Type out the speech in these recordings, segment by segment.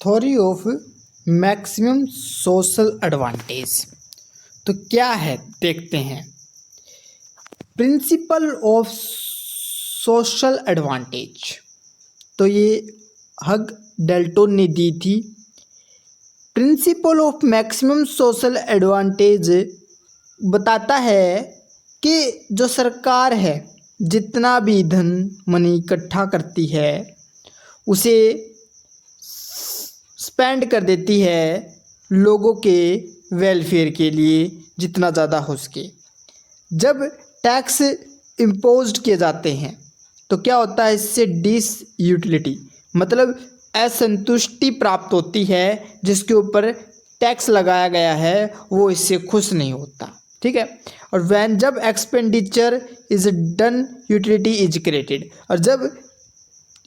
Theory of maximum social advantage. तो क्या है देखते हैं। प्रिंसिपल ऑफ सोशल एडवांटेज, तो ये हग डेल्टन ने दी थी। Principle of maximum social advantage बताता है कि जो सरकार है जितना भी धन मनी इकट्ठा करती है उसे स्पेंड कर देती है लोगों के वेलफेयर के लिए जितना ज़्यादा हो सके। जब टैक्स इम्पोज्ड किए जाते हैं तो क्या होता है, इससे डिसयूटिलिटी मतलब असंतुष्टि प्राप्त होती है। जिसके ऊपर टैक्स लगाया गया है वो इससे खुश नहीं होता, ठीक है। और जब expenditure is done utility is created, और जब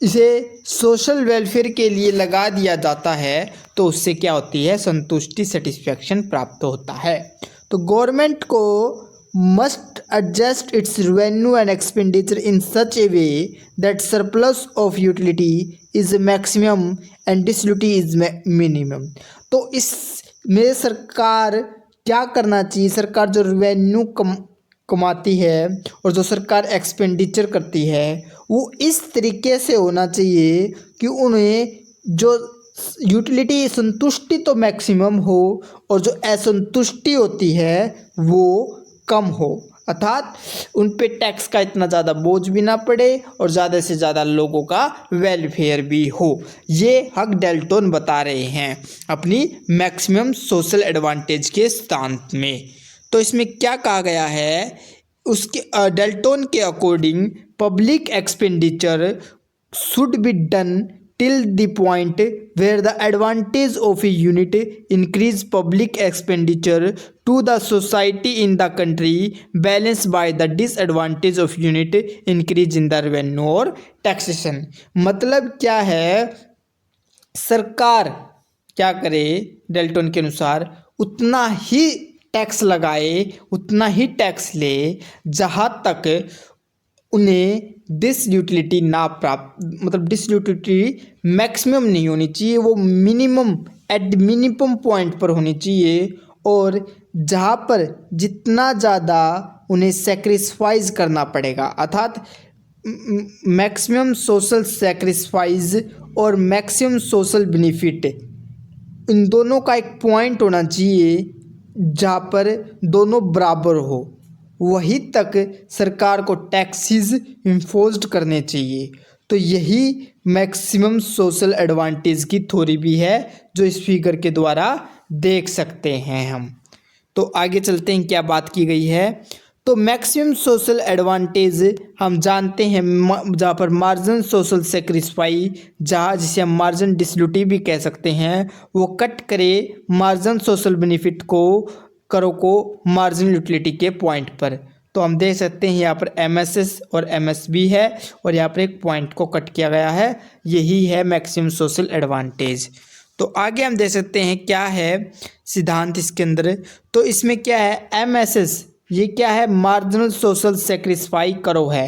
इसे सोशल वेलफेयर के लिए लगा दिया जाता है तो उससे क्या होती है, संतुष्टि सेटिस्फैक्शन प्राप्त होता है। तो गवर्नमेंट को must adjust its revenue and expenditure in such a way that surplus of utility is maximum and disutility is minimum. तो इसमें सरकार क्या करना चाहिए, सरकार जो रेवेन्यू कमाती है और जो सरकार एक्सपेंडिचर करती है वो इस तरीके से होना चाहिए कि उन्हें जो यूटिलिटी संतुष्टि तो मैक्सिमम हो और जो असंतुष्टि होती है वो कम हो, अर्थात उन पे टैक्स का इतना ज़्यादा बोझ भी ना पड़े और ज़्यादा से ज़्यादा लोगों का वेलफेयर भी हो। ये हग डेल्टन बता रहे हैं अपनी मैक्सिमम सोशल एडवांटेज के सिद्धांत में। तो इसमें क्या कहा गया है, उसके डेल्टन के according public expenditure should be done till the point where the advantage of a unit increase public expenditure to the society in the country balanced by the disadvantage of unit increase in the revenue और taxation। मतलब क्या है, सरकार क्या करे Dalton के अनुसार, उतना ही टैक्स लगाए उतना ही टैक्स ले जहाँ तक उन्हें डिसयूटिलिटी ना प्राप्त मतलब डिसयूटिलिटी मैक्सिमम नहीं होनी चाहिए, वो मिनिमम एट मिनिमम पॉइंट पर होनी चाहिए। और जहाँ पर जितना ज़्यादा उन्हें सेक्रीफाइस करना पड़ेगा, अर्थात मैक्सिमम सोशल सेक्रीफाइस और मैक्सिमम सोशल बेनिफिट, इन दोनों का एक पॉइंट होना चाहिए जहाँ पर दोनों बराबर हो, वहीं तक सरकार को टैक्सेस इम्पोज्ड करने चाहिए। तो यही मैक्सिमम सोशल एडवांटेज की थ्योरी भी है जो इस फिगर के द्वारा देख सकते हैं हम। तो आगे चलते हैं क्या बात की गई है। तो मैक्सिमम सोशल एडवांटेज हम जानते हैं जहाँ पर मार्जिन सोशल सेक्रीफाई, जहाँ जिसे हम मार्जिन डिसयूटिलिटी भी कह सकते हैं, वो कट करे मार्जिन सोशल बेनिफिट को मार्जिनल यूटिलिटी के पॉइंट पर। तो हम देख सकते हैं यहाँ पर एमएसएस और एमएसबी है और यहाँ पर एक पॉइंट को कट किया गया है, यही है मैक्सिमम सोशल एडवांटेज। तो आगे हम देख सकते हैं क्या है सिद्धांत इसके अंदर। तो इसमें क्या है, एमएसएस ये क्या है, मार्जिनल सोशल सेक्रीफाई करो है,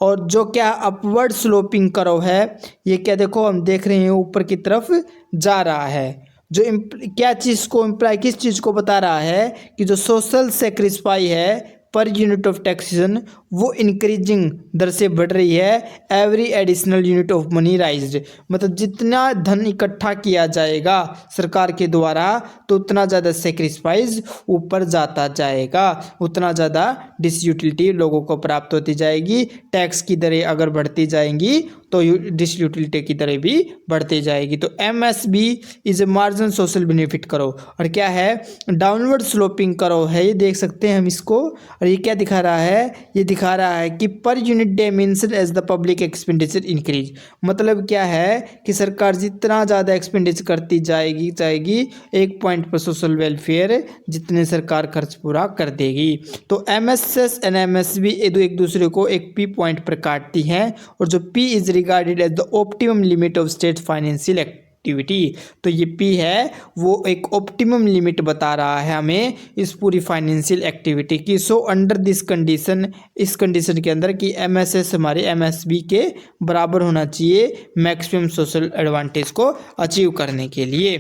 और जो क्या अपवर्ड स्लोपिंग करो है ये क्या, देखो हम देख रहे हैं ऊपर की तरफ जा रहा है। जो क्या चीज़ को इम्प्लाई, किस चीज़ को बता रहा है कि जो सोशल सेक्रीफाई है पर यूनिट ऑफ टैक्सेशन वो इंक्रीजिंग दर से बढ़ रही है every additional unit of money राइज्ड। मतलब जितना धन इकट्ठा किया जाएगा सरकार के द्वारा तो उतना ज़्यादा सेक्रीफाइस ऊपर जाता जाएगा, उतना ज़्यादा डिसयूटिलिटी लोगों को प्राप्त होती जाएगी। टैक्स की दरें अगर बढ़ती जाएंगी तो डिसयूटिलिटी की दरें भी बढ़ती जाएगी। तो MSB is a marginal social benefit करो, और क्या है, डाउनवर्ड स्लोपिंग करो है, ये देख सकते हैं हम इसको। और ये क्या दिखा रहा है, ये दिखा रहा है कि per unit dimension as the public expenditure increase. मतलब क्या है कि सरकार जितना ज़्यादा एक्सपेंडिचर करती जाएगी एक पॉइंट पर सोशल वेलफेयर जितने सरकार खर्च पूरा कर देगी। तो एमएसएस एंड एमएसबी एक दूसरे को एक पी पॉइंट पर काटती हैं, और जो P is regarded as the optimum limit of state financial activity. तो ये पी है वो एक ऑप्टिमम लिमिट बता रहा है हमें इस पूरी फाइनेंशियल एक्टिविटी की। सो अंडर दिस कंडीशन, इस कंडीशन के अंदर कि एमएसएस हमारे एमएसबी के बराबर होना चाहिए मैक्सिमम सोशल एडवांटेज को अचीव करने के लिए।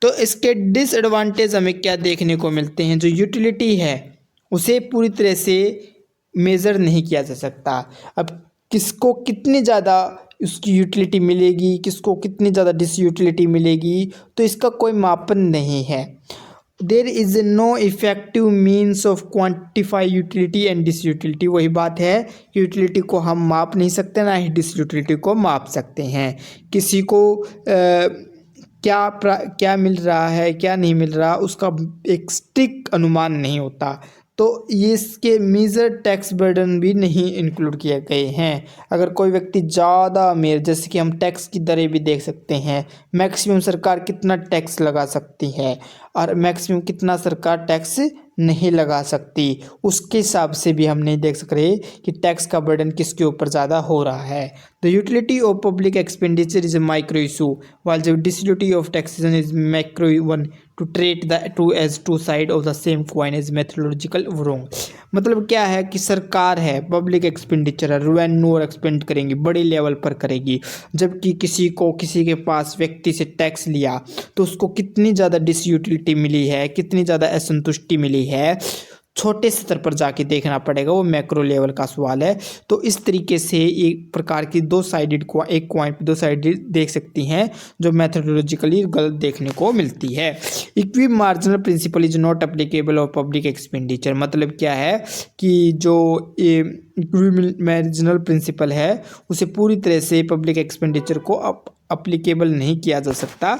तो इसके डिसएडवांटेज हमें क्या देखने को मिलते हैं, जो यूटिलिटी है उसे पूरी तरह से मेज़र नहीं किया जा सकता। अब किसको कितनी ज़्यादा उसकी यूटिलिटी मिलेगी, किसको कितनी ज़्यादा डिसयूटिलिटी मिलेगी, तो इसका कोई मापन नहीं है। There is no effective means of quantify utility and disutility. वही बात है कि यूटिलिटी को हम माप नहीं सकते, ना ही डिसयूटिलिटी को माप सकते हैं। किसी को क्या मिल रहा है, क्या नहीं मिल रहा, उसका एक स्ट्रिक्ट अनुमान नहीं होता। तो ये इसके मेजर टैक्स बर्डन भी नहीं इंक्लूड किए गए हैं। अगर कोई व्यक्ति ज़्यादा अमीर, जैसे कि हम टैक्स की दरें भी देख सकते हैं, मैक्सिमम सरकार कितना टैक्स लगा सकती है और मैक्सिमम कितना सरकार टैक्स नहीं लगा सकती, उसके हिसाब से भी हम नहीं देख सक रहे कि टैक्स का बर्डन किसके ऊपर ज़्यादा हो रहा है। The utility of public expenditure is a micro issue while the disutility of taxation is macro one. To treat the two as two side of the same coin is methodological wrong। मतलब क्या है कि सरकार है, public expenditure है, revenue और expand करेंगी, बड़ी लेवल पर करेगी, जबकि किसी के पास व्यक्ति से टैक्स लिया तो उसको कितनी ज़्यादा डिसयूटिलिटी मिली है, कितनी ज़्यादा असंतुष्टि मिली है, छोटे स्तर पर जाके देखना पड़ेगा, वो मैक्रो लेवल का सवाल है। तो इस तरीके से एक प्रकार की एक कॉइन पे दो साइडेड देख सकती हैं, जो मैथोडोलॉजिकली गलत देखने को मिलती है। Equi marginal principle is not applicable of public expenditure. मतलब क्या है कि जो इक्वी मार्जिनल प्रिंसिपल है उसे पूरी तरह से पब्लिक एक्सपेंडिचर को अप्लीकेबल नहीं किया जा सकता।